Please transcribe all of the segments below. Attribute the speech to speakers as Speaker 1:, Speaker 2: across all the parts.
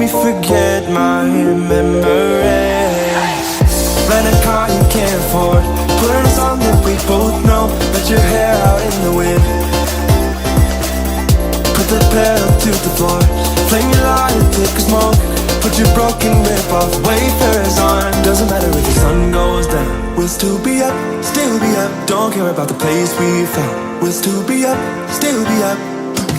Speaker 1: me forget my memories. Rent a car you can't afford, put on a song that we both know. Let your hair out in the wind, put the pedal to the floor. Flame your light and take a smoke. Put your broken rip-off wafers on. Doesn't matter if the sun goes down, we'll still be up, still be up. Don't care about the place we found. We'll still be up, still be up.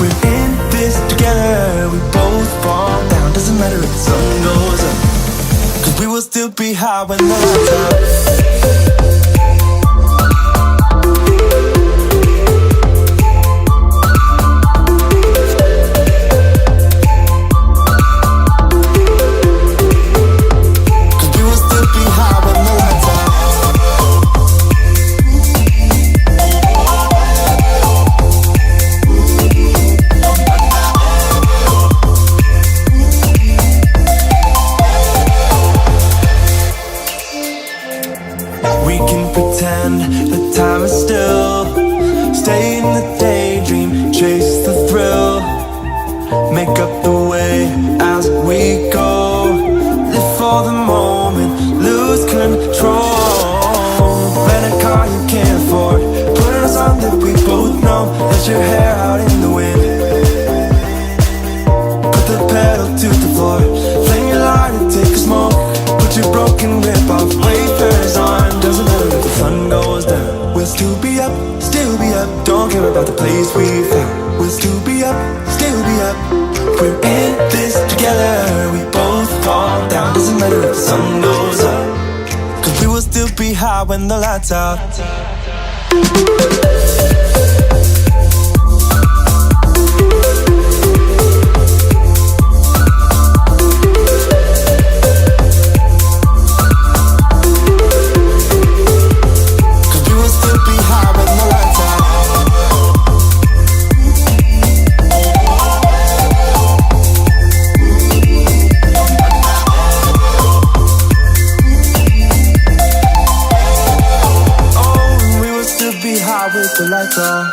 Speaker 1: We're in this together, we both fall down. Doesn't matter if the sun goes up, 'cause we will still be high when the lights out. The time is still. Stay in the daydream, chase the thrill. Make up the way as we go. Live for the moment, lose control. Rent a car you can't afford, put on a song that we both know. Let your hair out in the wind, put the pedal to the floor. Flame your light and take a smoke. Put your broken rip-off wafers on. Doesn't matter if the sun goes down, we'll still be up, still be up. Don't care about the place we found. We'll still be up, still be up. We're in this together, we both fall down. Doesn't matter if the sun goes up, 'cause we will still be high when the lights out. With the lights on.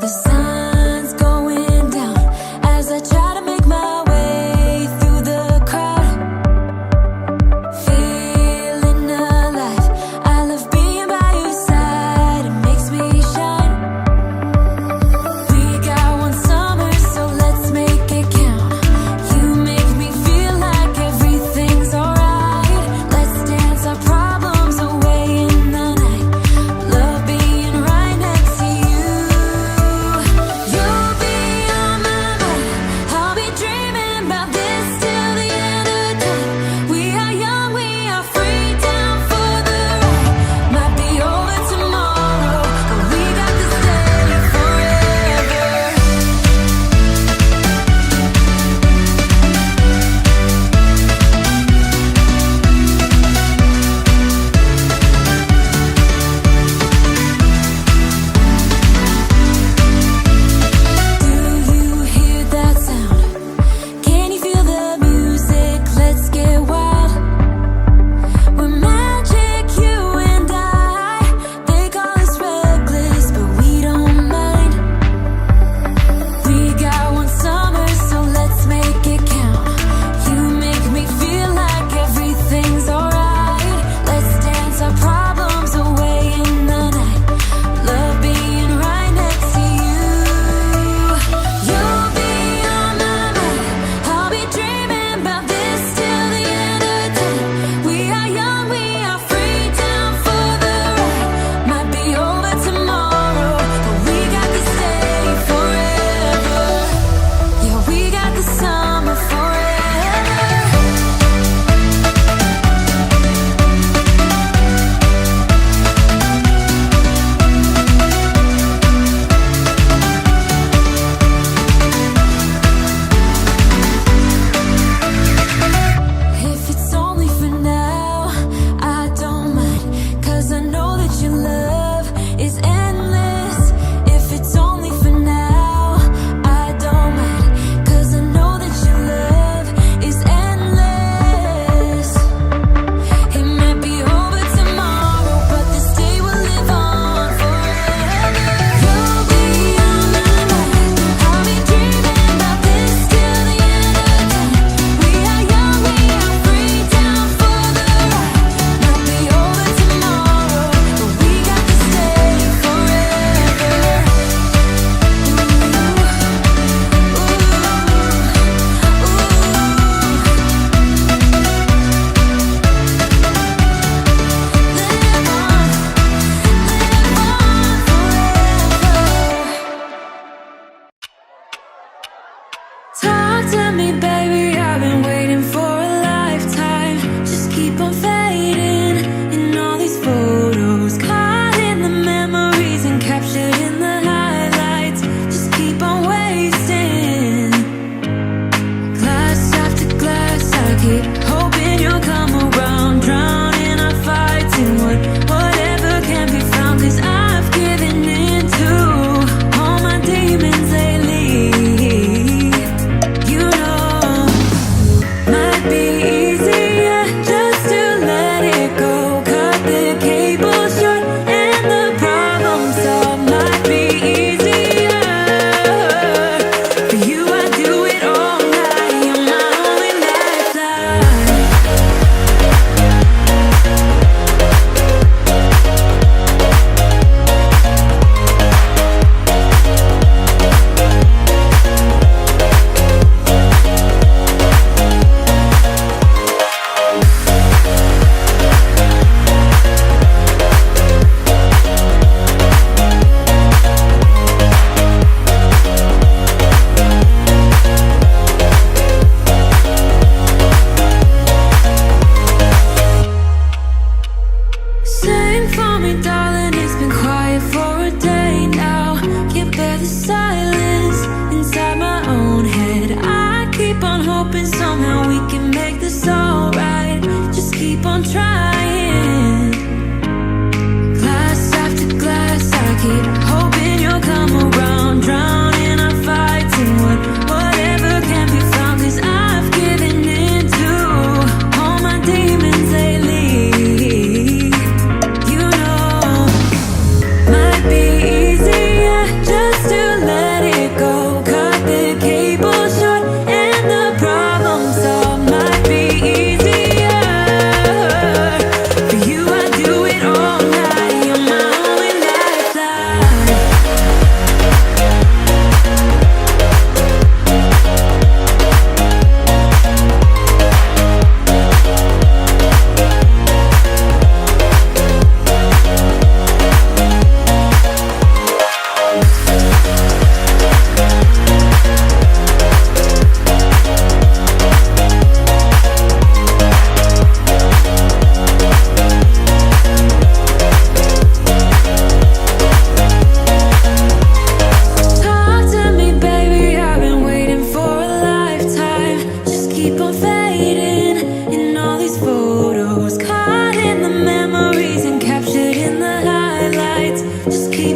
Speaker 2: The sun's going down as I try to make my way through the crowd. Feeling alive, I love being by your side. It makes me shine. We got one summer, so let's make it count. You make me feel like every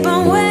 Speaker 2: from where